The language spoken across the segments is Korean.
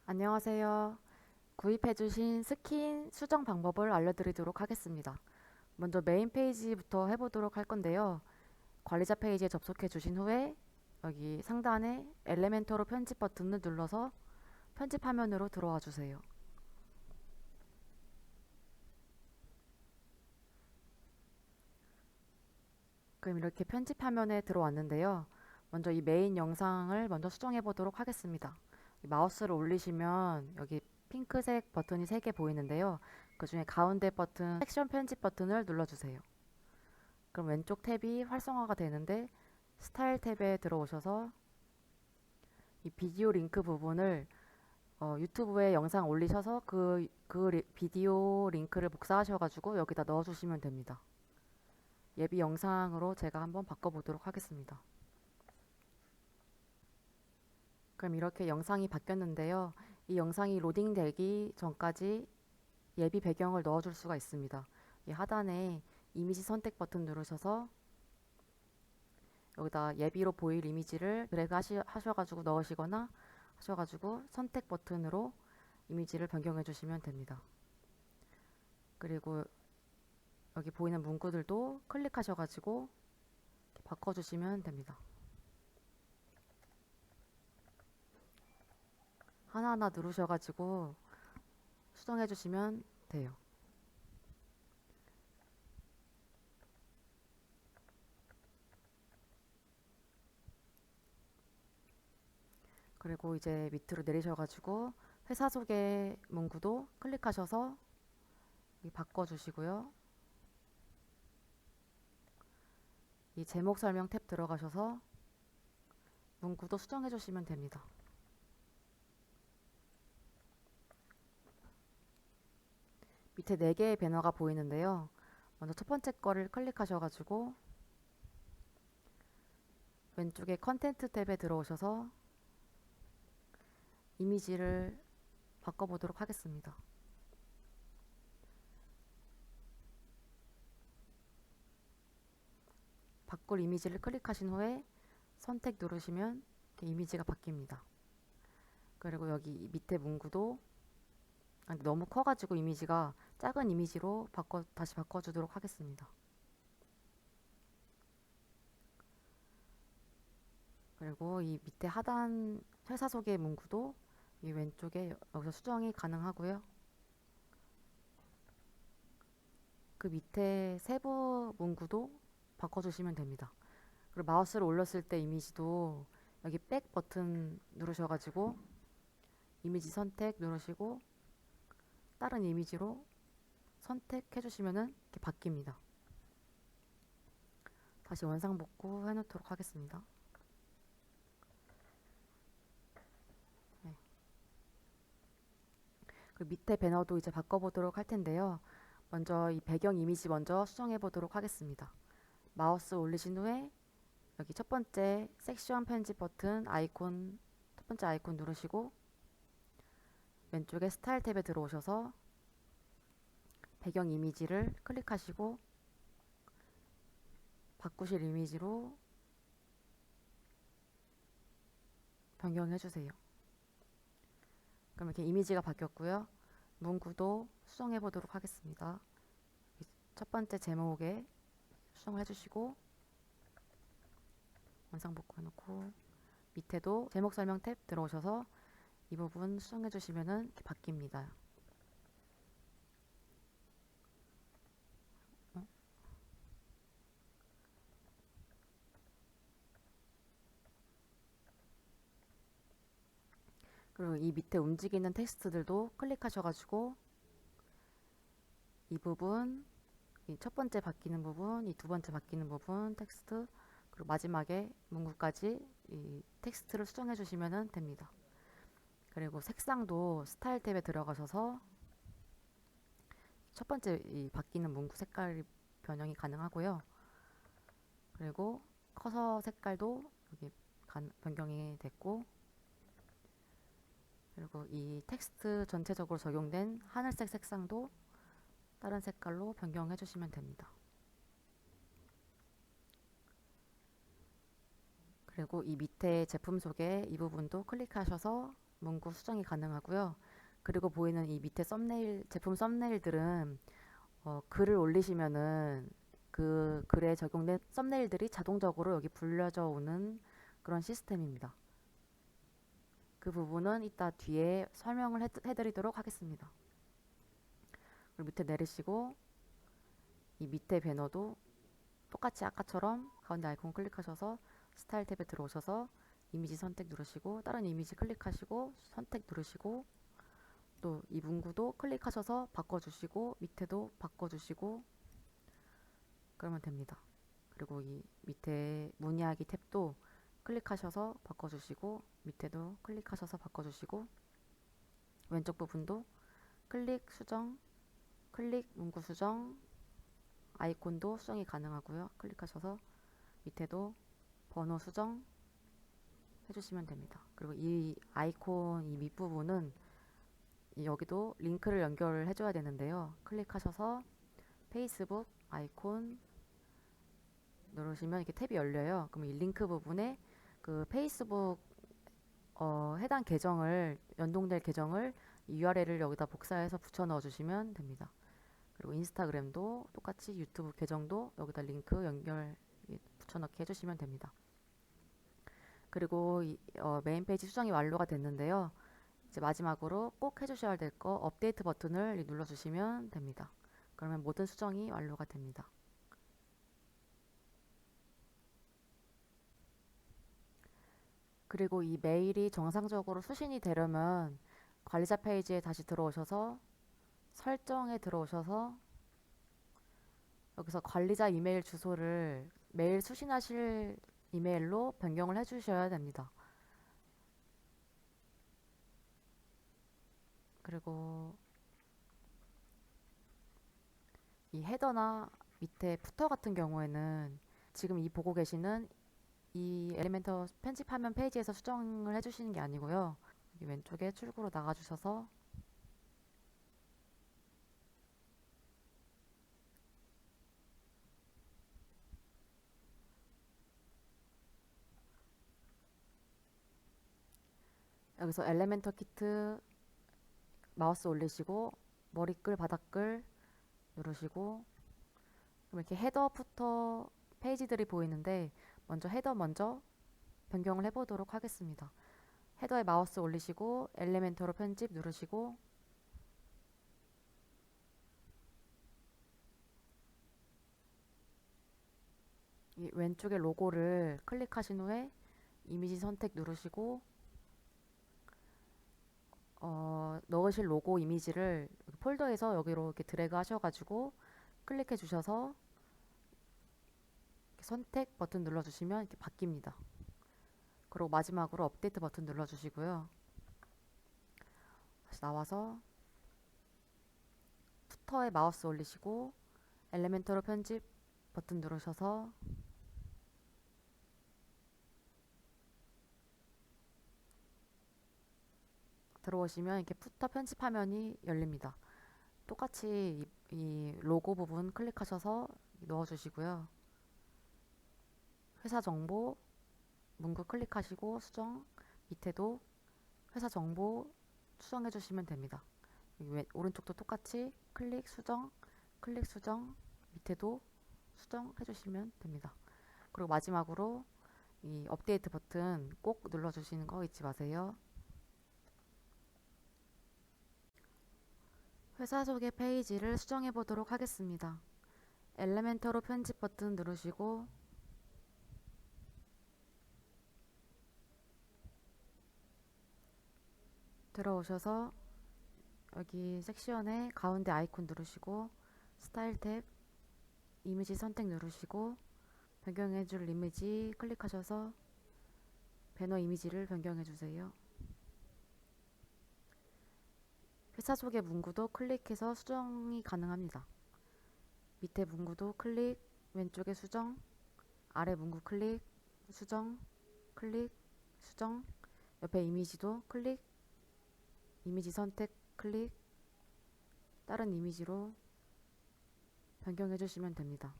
안녕하세요. 구입해주신 스킨 수정 방법을 알려드리도록 하겠습니다. 먼저 메인 페이지부터 해보도록 할 건데요. 관리자 페이지에 접속해 주신 후에 여기 상단에 엘레멘토로 편집 버튼을 눌러서 편집 화면으로 들어와 주세요. 그럼 이렇게 편집 화면에 들어왔는데요. 먼저 이 메인 영상을 먼저 수정해 보도록 하겠습니다. 마우스를 올리시면 여기 핑크색 버튼이 3개 보이는데요. 그 중에 가운데 버튼 섹션 편집 버튼을 눌러주세요. 그럼 왼쪽 탭이 활성화가 되는데 스타일 탭에 들어오셔서 이 비디오 링크 부분을 유튜브에 영상 올리셔서 그 비디오 링크를 복사하셔가지고 여기다 넣어주시면 됩니다. 예비 영상으로 제가 한번 바꿔보도록 하겠습니다. 그럼 이렇게 영상이 바뀌었는데요. 이 영상이 로딩되기 전까지 예비 배경을 넣어줄 수가 있습니다. 이 하단에 이미지 선택 버튼 누르셔서 여기다 예비로 보일 이미지를 드래그 하셔가지고 넣으시거나 하셔가지고 선택 버튼으로 이미지를 변경해 주시면 됩니다. 그리고 여기 보이는 문구들도 클릭하셔가지고 바꿔주시면 됩니다. 하나하나 누르셔가지고 수정해 주시면 돼요. 그리고 이제 밑으로 내리셔가지고 회사 소개 문구도 클릭하셔서 바꿔주시고요. 이 제목 설명 탭 들어가셔서 문구도 수정해 주시면 됩니다. 밑에 4개의 배너가 보이는데요. 먼저 첫 번째 거를 클릭하셔가지고 왼쪽에 컨텐트 탭에 들어오셔서 이미지를 바꿔보도록 하겠습니다. 바꿀 이미지를 클릭하신 후에 선택 누르시면 이렇게 이미지가 바뀝니다. 그리고 여기 밑에 문구도 너무 커가지고 이미지가 작은 이미지로 다시 바꿔주도록 하겠습니다. 그리고 이 밑에 하단 회사 소개 문구도 이 왼쪽에 여기서 수정이 가능하고요. 그 밑에 세부 문구도 바꿔주시면 됩니다. 그리고 마우스를 올렸을 때 이미지도 여기 백 버튼 누르셔가지고 이미지 선택 누르시고 다른 이미지로 선택해 주시면은 이렇게 바뀝니다. 다시 원상복구 해놓도록 하겠습니다. 네. 그 밑에 배너도 이제 바꿔보도록 할 텐데요. 먼저 이 배경 이미지 먼저 수정해 보도록 하겠습니다. 마우스 올리신 후에 여기 첫 번째 섹션 편집 버튼 아이콘 첫 번째 아이콘 누르시고 왼쪽에 스타일 탭에 들어오셔서 배경 이미지를 클릭하시고 바꾸실 이미지로 변경해 주세요. 그럼 이렇게 이미지가 바뀌었고요. 문구도 수정해 보도록 하겠습니다. 첫 번째 제목에 수정해 주시고 원상 복구해 놓고 밑에도 제목 설명 탭 들어오셔서 이 부분 수정해 주시면은 이렇게 바뀝니다. 그리고 이 밑에 움직이는 텍스트들도 클릭하셔가지고 이 부분, 이 첫 번째 바뀌는 부분, 이 두 번째 바뀌는 부분 텍스트, 그리고 마지막에 문구까지 이 텍스트를 수정해 주시면 됩니다. 그리고 색상도 스타일 탭에 들어가셔서 첫 번째 이 바뀌는 문구 색깔 변형이 가능하고요. 그리고 커서 색깔도 여기 변경이 됐고, 그리고 이 텍스트 전체적으로 적용된 하늘색 색상도 다른 색깔로 변경해 주시면 됩니다. 그리고 이 밑에 제품 소개 이 부분도 클릭하셔서 문구 수정이 가능하고요. 그리고 보이는 이 밑에 썸네일, 제품 썸네일들은 글을 올리시면은 그 글에 적용된 썸네일들이 자동적으로 여기 불려져 오는 그런 시스템입니다. 그 부분은 이따 뒤에 설명을 해드리도록 하겠습니다. 그리고 밑에 내리시고 이 밑에 배너도 똑같이 아까처럼 가운데 아이콘 클릭하셔서 스타일 탭에 들어오셔서 이미지 선택 누르시고 다른 이미지 클릭하시고 선택 누르시고 또 이 문구도 클릭하셔서 바꿔주시고 밑에도 바꿔주시고 그러면 됩니다. 그리고 이 밑에 문의하기 탭도 클릭하셔서 바꿔주시고 밑에도 클릭하셔서 바꿔주시고 왼쪽 부분도 클릭 수정, 클릭 문구 수정, 아이콘도 수정이 가능하고요. 클릭하셔서 밑에도 번호 수정 해주시면 됩니다. 그리고 이 아이콘 이 밑부분은 여기도 링크를 연결해 줘야 되는데요. 클릭하셔서 페이스북 아이콘 누르시면 이렇게 탭이 열려요. 그럼 이 링크 부분에 그 페이스북 해당 계정을 연동될 계정을 URL을 여기다 복사해서 붙여 넣어 주시면 됩니다. 그리고 인스타그램도 똑같이 유튜브 계정도 여기다 링크 연결 붙여 넣기 해주시면 됩니다. 그리고 메인 페이지 수정이 완료가 됐는데요. 이제 마지막으로 꼭 해주셔야 될 거 업데이트 버튼을 눌러주시면 됩니다. 그러면 모든 수정이 완료가 됩니다. 그리고 이 메일이 정상적으로 수신이 되려면 관리자 페이지에 다시 들어오셔서 설정에 들어오셔서 여기서 관리자 이메일 주소를 메일 수신하실 이메일로 변경을 해주셔야 됩니다. 그리고 이 헤더나 밑에 푸터 같은 경우에는 지금 이 보고 계시는 이 엘리멘터 편집하면 페이지에서 수정을 해주시는 게 아니고요. 여기 왼쪽에 출구로 나가주셔서 여기서 엘리멘터 키트 마우스 올리시고 머리글 바닥글 누르시고 그럼 이렇게 헤더 푸터 페이지들이 보이는데 먼저 변경을 해보도록 하겠습니다. 헤더에 마우스 올리시고 엘리멘터로 편집 누르시고 이 왼쪽에 로고를 클릭하신 후에 이미지 선택 누르시고 넣으실 로고 이미지를 폴더에서 여기로 이렇게 드래그 하셔가지고 클릭해 주셔서 선택 버튼 눌러주시면 이렇게 바뀝니다. 그리고 마지막으로 업데이트 버튼 눌러주시고요. 다시 나와서 푸터에 마우스 올리시고 엘리멘터로 편집 버튼 누르셔서 들어오시면 이렇게 푸터 편집 화면이 열립니다. 똑같이 이 로고 부분 클릭하셔서 넣어주시고요. 회사 정보 문구 클릭하시고 수정 밑에도 회사 정보 수정해 주시면 됩니다. 오른쪽도 똑같이 클릭 수정 밑에도 수정해 주시면 됩니다. 그리고 마지막으로 이 업데이트 버튼 꼭 눌러 주시는 거 잊지 마세요. 회사 소개 페이지를 수정해 보도록 하겠습니다. 엘리멘터로 편집 버튼 누르시고 들어오셔서 여기 섹션에 가운데 아이콘 누르시고 스타일 탭 이미지 선택 누르시고 변경해 줄 이미지 클릭하셔서 배너 이미지를 변경해 주세요. 회사 소개 문구도 클릭해서 수정이 가능합니다. 밑에 문구도 클릭, 왼쪽에 수정, 아래 문구 클릭, 수정, 클릭, 수정, 옆에 이미지도 클릭, 이미지 선택 클릭, 다른 이미지로 변경해 주시면 됩니다.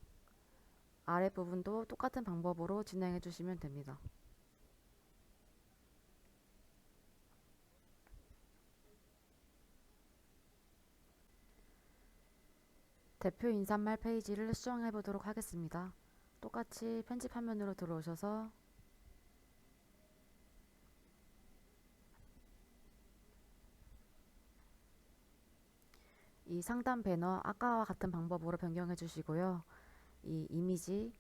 아랫부분도 똑같은 방법으로 진행해 주시면 됩니다. 대표 인사말 페이지를 수정해 보도록 하겠습니다. 똑같이 편집 화면으로 들어오셔서 이 상단 배너 아까와 같은 방법으로 변경해 주시고요. 이 이미지에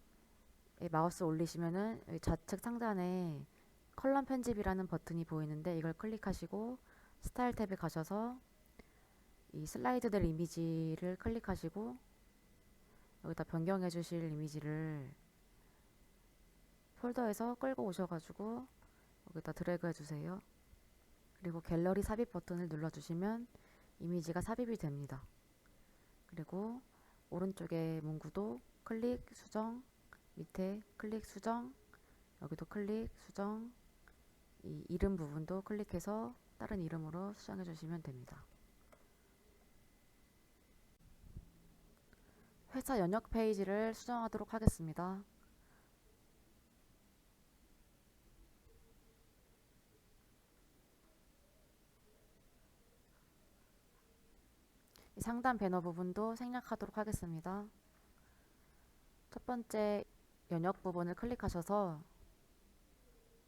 마우스 올리시면은 좌측 상단에 컬럼 편집이라는 버튼이 보이는데 이걸 클릭하시고 스타일 탭에 가셔서 이 슬라이드될 이미지를 클릭하시고 여기다 변경해 주실 이미지를 폴더에서 끌고 오셔가지고 여기다 드래그 해주세요. 그리고 갤러리 삽입 버튼을 눌러주시면 이미지가 삽입이 됩니다. 그리고 오른쪽에 문구도 클릭, 수정, 밑에 클릭, 수정, 여기도 클릭, 수정, 이 이름 부분도 클릭해서 다른 이름으로 수정해 주시면 됩니다. 회사 연역 페이지를 수정하도록 하겠습니다. 이 상단 배너 부분도 생략하도록 하겠습니다. 첫 번째 연역 부분을 클릭하셔서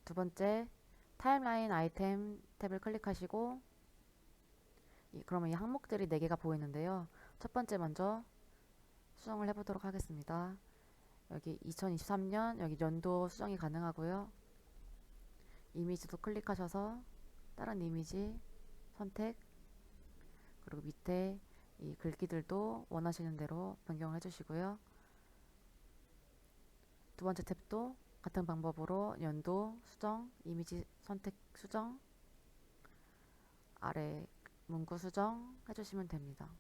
두 번째 타임라인 아이템 탭을 클릭하시고 그러면 이 항목들이 4개가 보이는데요. 첫 번째 먼저 수정을 해보도록 하겠습니다. 여기 2023년 여기 연도 수정이 가능하고요. 이미지도 클릭하셔서 다른 이미지 선택, 그리고 밑에 이 글귀들도 원하시는 대로 변경을 해주시고요. 두 번째 탭도 같은 방법으로 연도 수정, 이미지 선택 수정, 아래 문구 수정 해주시면 됩니다.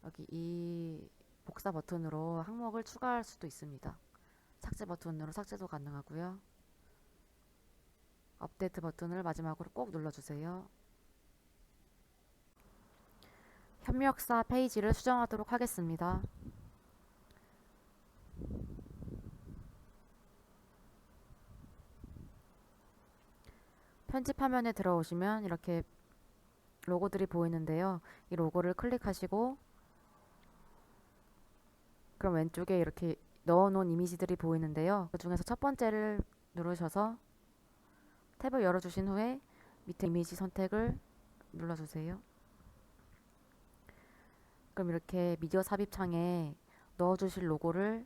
여기 이 복사 버튼으로 항목을 추가할 수도 있습니다. 삭제 버튼으로 삭제도 가능하고요. 업데이트 버튼을 마지막으로 꼭 눌러주세요. 협력사 페이지를 수정하도록 하겠습니다. 편집 화면에 들어오시면 이렇게 로고들이 보이는데요. 이 로고를 클릭하시고 그럼 왼쪽에 이렇게 넣어놓은 이미지들이 보이는데요. 그 중에서 첫 번째를 누르셔서 탭을 열어주신 후에 밑에 이미지 선택을 눌러주세요. 그럼 이렇게 미디어 삽입 창에 넣어주실 로고를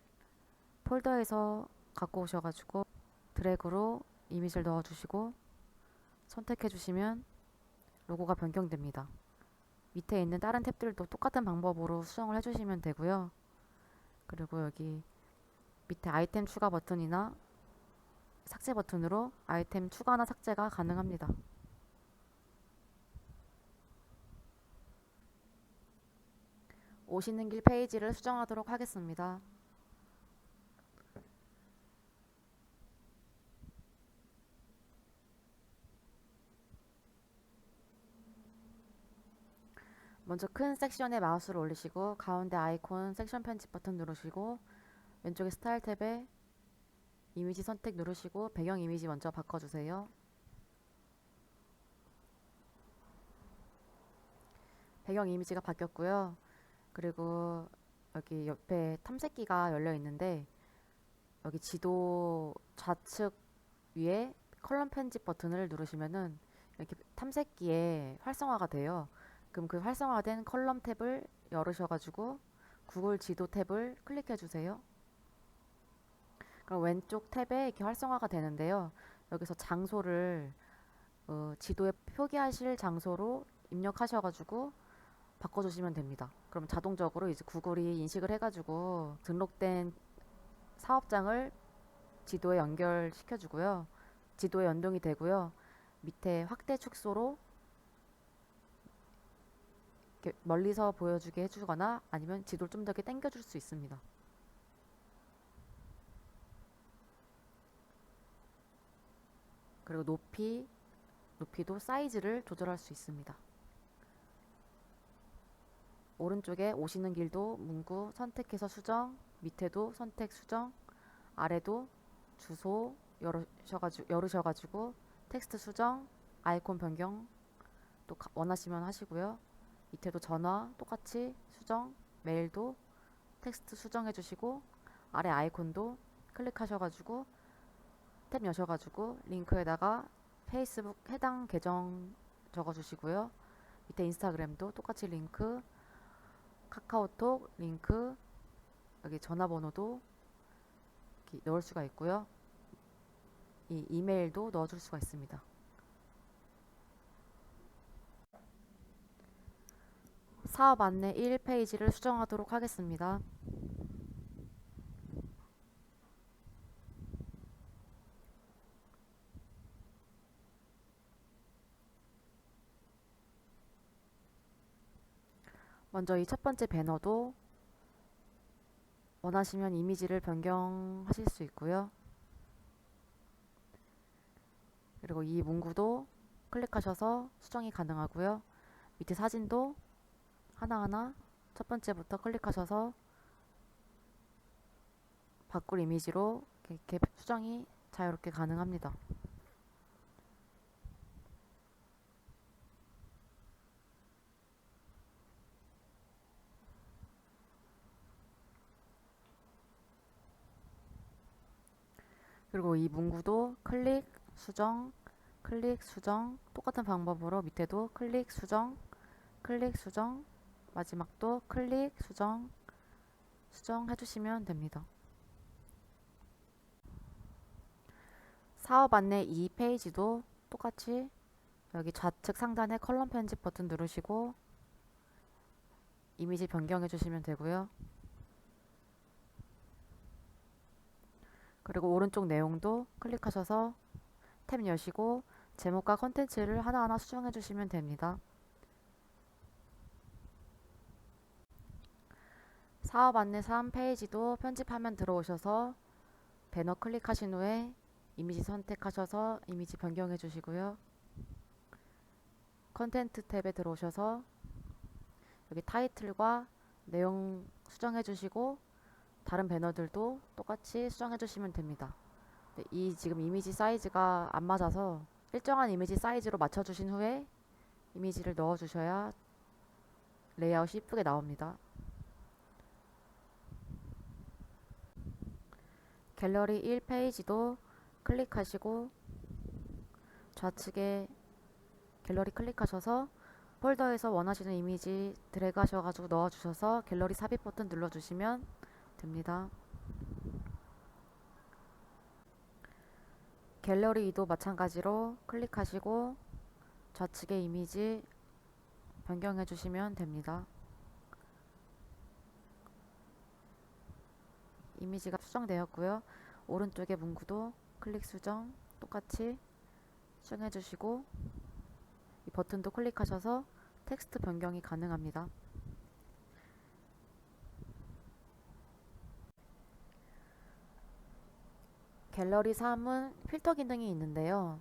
폴더에서 갖고 오셔가지고 드래그로 이미지를 넣어주시고 선택해주시면 로고가 변경됩니다. 밑에 있는 다른 탭들도 똑같은 방법으로 수정을 해주시면 되고요. 그리고 여기 밑에 아이템 추가 버튼이나 삭제 버튼으로 아이템 추가나 삭제가 가능합니다. 오시는 길 페이지를 수정하도록 하겠습니다. 먼저 큰 섹션에 마우스를 올리시고 가운데 아이콘 섹션 편집 버튼 누르시고 왼쪽에 스타일 탭에 이미지 선택 누르시고 배경 이미지 먼저 바꿔주세요. 배경 이미지가 바뀌었고요. 그리고 여기 옆에 탐색기가 열려 있는데 여기 지도 좌측 위에 컬럼 편집 버튼을 누르시면은 이렇게 탐색기에 활성화가 돼요. 그럼 그 활성화된 컬럼 탭을 열으셔가지고 구글 지도 탭을 클릭해 주세요. 그럼 왼쪽 탭에 이렇게 활성화가 되는데요. 여기서 장소를 지도에 표기하실 장소로 입력하셔가지고 바꿔주시면 됩니다. 그럼 자동적으로 이제 구글이 인식을 해가지고 등록된 사업장을 지도에 연결시켜 주고요. 지도에 연동이 되고요. 밑에 확대 축소로 이렇게 멀리서 보여주게 해주거나 아니면 지도를 좀 더 이렇게 당겨줄 수 있습니다. 그리고 높이도 사이즈를 조절할 수 있습니다. 오른쪽에 오시는 길도 문구 선택해서 수정, 밑에도 선택 수정, 아래도 주소 열으셔가지고 텍스트 수정, 아이콘 변경 또 원하시면 하시고요. 밑에도 전화 똑같이 수정, 메일도 텍스트 수정해 주시고 아래 아이콘도 클릭하셔가지고 탭 여셔가지고 링크에다가 페이스북 해당 계정 적어주시고요. 밑에 인스타그램도 똑같이 링크, 카카오톡 링크, 여기 전화번호도 이렇게 넣을 수가 있고요. 이 이메일도 넣어줄 수가 있습니다. 사업 안내 1페이지를 수정하도록 하겠습니다. 먼저 이 첫 번째 배너도 원하시면 이미지를 변경하실 수 있고요. 그리고 이 문구도 클릭하셔서 수정이 가능하고요. 밑에 사진도 하나하나 첫 번째부터 클릭하셔서 바꿀 이미지로 이렇게 수정이 자유롭게 가능합니다. 그리고 이 문구도 클릭, 수정 똑같은 방법으로 밑에도 클릭, 수정 마지막도 클릭, 수정 해주시면 됩니다. 사업 안내 2페이지도 똑같이 여기 좌측 상단에 컬럼 편집 버튼 누르시고 이미지 변경해 주시면 되고요. 그리고 오른쪽 내용도 클릭하셔서 탭 여시고 제목과 컨텐츠를 하나하나 수정해 주시면 됩니다. 사업 안내 3페이지도 편집하면 들어오셔서 배너 클릭하신 후에 이미지 선택하셔서 이미지 변경해 주시고요. 컨텐트 탭에 들어오셔서 여기 타이틀과 내용 수정해 주시고 다른 배너들도 똑같이 수정해 주시면 됩니다. 이 지금 이미지 사이즈가 안 맞아서 일정한 이미지 사이즈로 맞춰 주신 후에 이미지를 넣어 주셔야 레이아웃이 이쁘게 나옵니다. 갤러리 1페이지도 클릭하시고 좌측에 갤러리 클릭하셔서 폴더에서 원하시는 이미지 드래그 하셔가지고 넣어주셔서 갤러리 삽입 버튼 눌러주시면 됩니다. 갤러리 2도 마찬가지로 클릭하시고 좌측에 이미지 변경해 주시면 됩니다. 이미지가 수정되었고요. 오른쪽에 문구도 클릭 수정 똑같이 수정해 주시고 이 버튼도 클릭하셔서 텍스트 변경이 가능합니다. 갤러리 3은 필터 기능이 있는데요.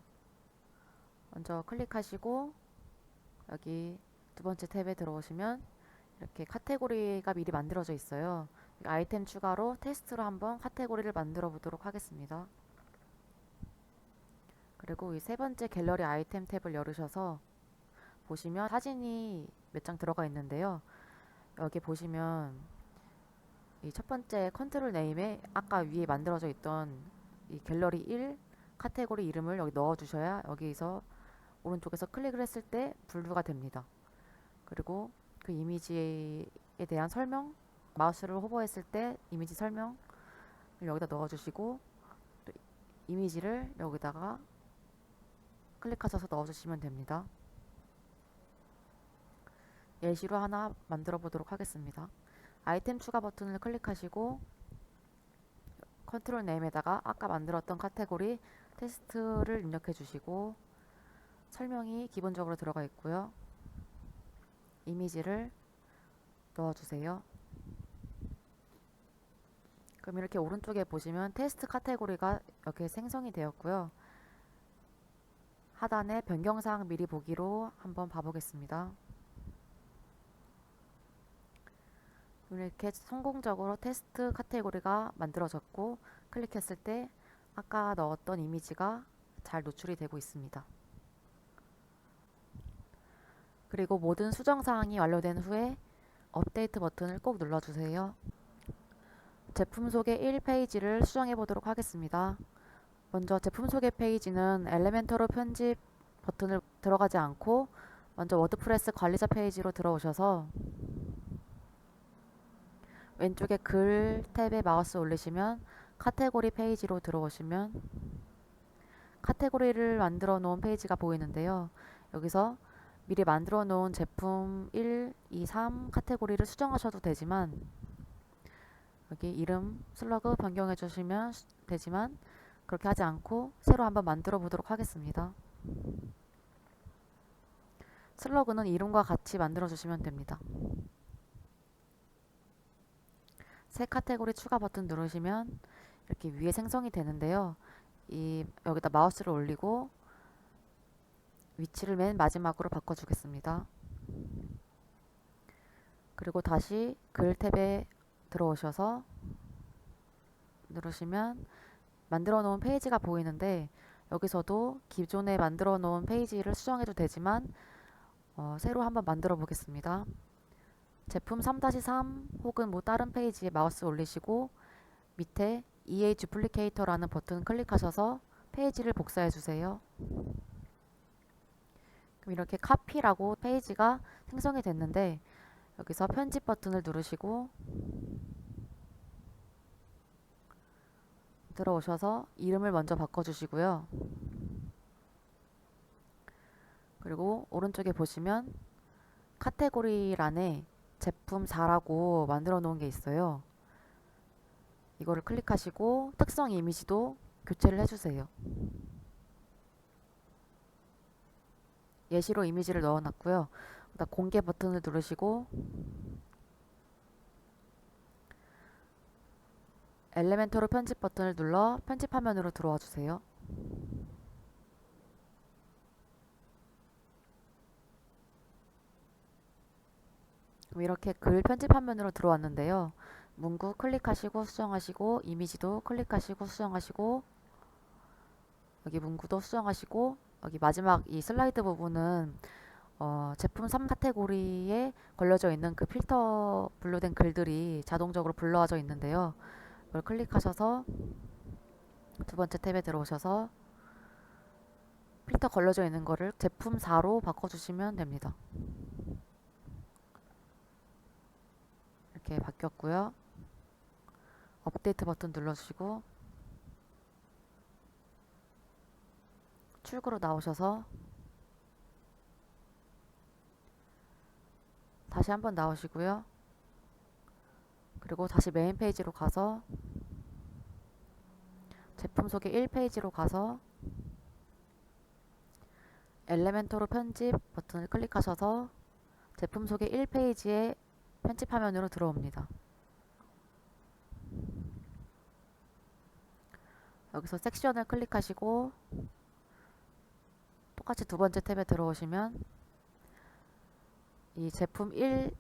먼저 클릭하시고 여기 두 번째 탭에 들어오시면 이렇게 카테고리가 미리 만들어져 있어요. 아이템 추가로 테스트로 한번 카테고리를 만들어 보도록 하겠습니다. 그리고 이 세 번째 갤러리 아이템 탭을 열으셔서 보시면 사진이 몇 장 들어가 있는데요. 여기 보시면 이 첫 번째 컨트롤 네임에 아까 위에 만들어져 있던 이 갤러리 1 카테고리 이름을 여기 넣어 주셔야 여기서 오른쪽에서 클릭을 했을 때 분류가 됩니다. 그리고 그 이미지에 대한 설명, 마우스를 호버했을 때 이미지 설명을 여기다 넣어 주시고 또 이미지를 여기다가 클릭하셔서 넣어 주시면 됩니다. 예시로 하나 만들어 보도록 하겠습니다. 아이템 추가 버튼을 클릭하시고 컨트롤 네임에다가 아까 만들었던 카테고리 테스트를 입력해 주시고 설명이 기본적으로 들어가 있고요. 이미지를 넣어주세요. 그럼 이렇게 오른쪽에 보시면 테스트 카테고리가 이렇게 생성이 되었고요. 하단에 변경사항 미리 보기로 한번 봐보겠습니다. 이렇게 성공적으로 테스트 카테고리가 만들어졌고 클릭했을 때 아까 넣었던 이미지가 잘 노출이 되고 있습니다. 그리고 모든 수정 사항이 완료된 후에 업데이트 버튼을 꼭 눌러주세요. 제품 소개 1페이지를 수정해 보도록 하겠습니다. 먼저 제품 소개 페이지는 엘레멘터로 편집 버튼을 들어가지 않고 먼저 워드프레스 관리자 페이지로 들어오셔서 왼쪽에 글 탭에 마우스 올리시면 카테고리 페이지로 들어오시면 카테고리를 만들어 놓은 페이지가 보이는데요. 여기서 미리 만들어 놓은 제품 1, 2, 3 카테고리를 수정하셔도 되지만 여기 이름 슬러그 변경해 주시면 되지만 그렇게 하지 않고 새로 한번 만들어 보도록 하겠습니다. 슬러그는 이름과 같이 만들어 주시면 됩니다. 새 카테고리 추가 버튼 누르시면 이렇게 위에 생성이 되는데요. 여기다 마우스를 올리고 위치를 맨 마지막으로 바꿔주겠습니다. 그리고 다시 글 탭에 들어오셔서 누르시면 만들어 놓은 페이지가 보이는데 여기서도 기존에 만들어 놓은 페이지를 수정해도 되지만 새로 한번 만들어 보겠습니다. 제품 3-3 혹은 뭐 다른 페이지에 마우스 올리시고 밑에 EA 두플리케이터라는 버튼 클릭하셔서 페이지를 복사해 주세요. 그럼 이렇게 카피라고 페이지가 생성이 됐는데 여기서 편집 버튼을 누르시고 들어오셔서 이름을 먼저 바꿔주시고요. 그리고 오른쪽에 보시면 카테고리란에 제품 4라고 만들어 놓은 게 있어요. 이거를 클릭하시고 특성 이미지도 교체를 해주세요. 예시로 이미지를 넣어놨고요. 그다음 공개 버튼을 누르시고 엘레멘터로 편집 버튼을 눌러 편집 화면으로 들어와 주세요. 이렇게 글 편집 화면으로 들어왔는데요. 문구 클릭하시고 수정하시고 이미지도 클릭하시고 수정하시고 여기 문구도 수정하시고 여기 마지막 이 슬라이드 부분은 제품 3 카테고리에 걸려져 있는 그 필터 분류된 글들이 자동적으로 불러져 있는데요. 이걸 클릭하셔서 두 번째 탭에 들어오셔서 필터 걸려져 있는 거를 제품 4로 바꿔주시면 됩니다. 이렇게 바뀌었고요. 업데이트 버튼 눌러주시고 출구로 나오셔서 다시 한번 나오시고요. 그리고 다시 메인 페이지로 가서 제품 소개 1페이지로 가서 엘레멘터로 편집 버튼을 클릭하셔서 제품 소개 1페이지에 편집 화면으로 들어옵니다. 여기서 섹션을 클릭하시고 똑같이 두 번째 탭에 들어오시면 이 제품 1,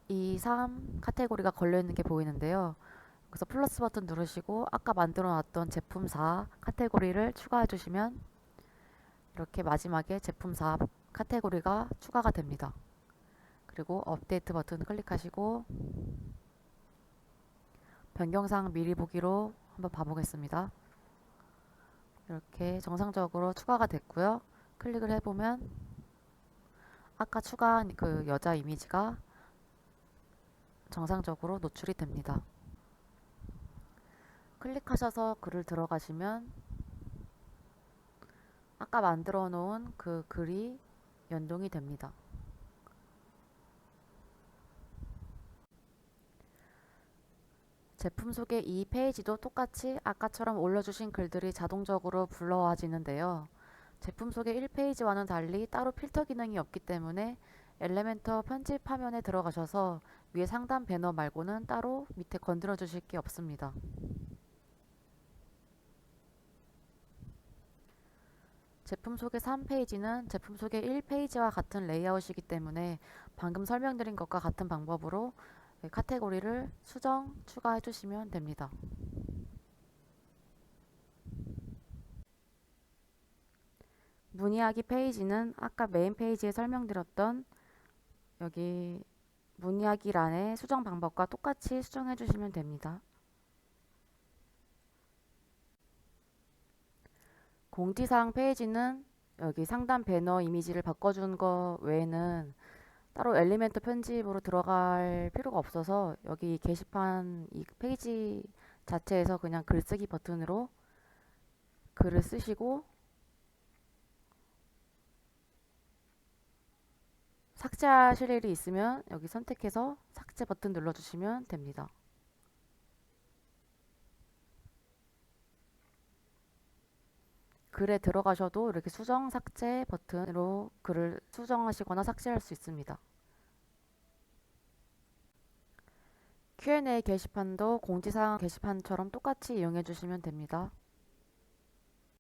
2, 3 카테고리가 걸려있는 게 보이는데요. 그래서 플러스 버튼 누르시고 아까 만들어 놨던 제품 4 카테고리를 추가해 주시면 이렇게 마지막에 제품 4 카테고리가 추가가 됩니다. 그리고 업데이트 버튼 클릭하시고 변경사항 미리 보기로 한번 봐보겠습니다. 이렇게 정상적으로 추가가 됐고요. 클릭을 해보면 아까 추가한 그 여자 이미지가 정상적으로 노출이 됩니다. 클릭하셔서 글을 들어가시면 아까 만들어 놓은 그 글이 연동이 됩니다. 제품 소개 이 페이지도 똑같이 아까처럼 올려주신 글들이 자동적으로 불러와지는데요. 제품 소개 1페이지와는 달리 따로 필터 기능이 없기 때문에 엘레멘터 편집 화면에 들어가셔서 위에 상단 배너 말고는 따로 밑에 건드려 주실 게 없습니다. 제품 소개 3페이지는 제품 소개 1페이지와 같은 레이아웃이기 때문에 방금 설명드린 것과 같은 방법으로 카테고리를 수정, 추가해 주시면 됩니다. 문의하기 페이지는 아까 메인 페이지에 설명드렸던 여기 문의하기란에 수정 방법과 똑같이 수정해 주시면 됩니다. 공지사항 페이지는 여기 상단 배너 이미지를 바꿔준 거 외에는 따로 엘리멘트 편집으로 들어갈 필요가 없어서 여기 게시판 이 페이지 자체에서 그냥 글쓰기 버튼으로 글을 쓰시고 삭제하실 일이 있으면 여기 선택해서 삭제 버튼 눌러주시면 됩니다. 글에 들어가셔도 이렇게 수정 삭제 버튼으로 글을 수정하시거나 삭제할 수 있습니다. Q&A 게시판도 공지사항 게시판처럼 똑같이 이용해 주시면 됩니다.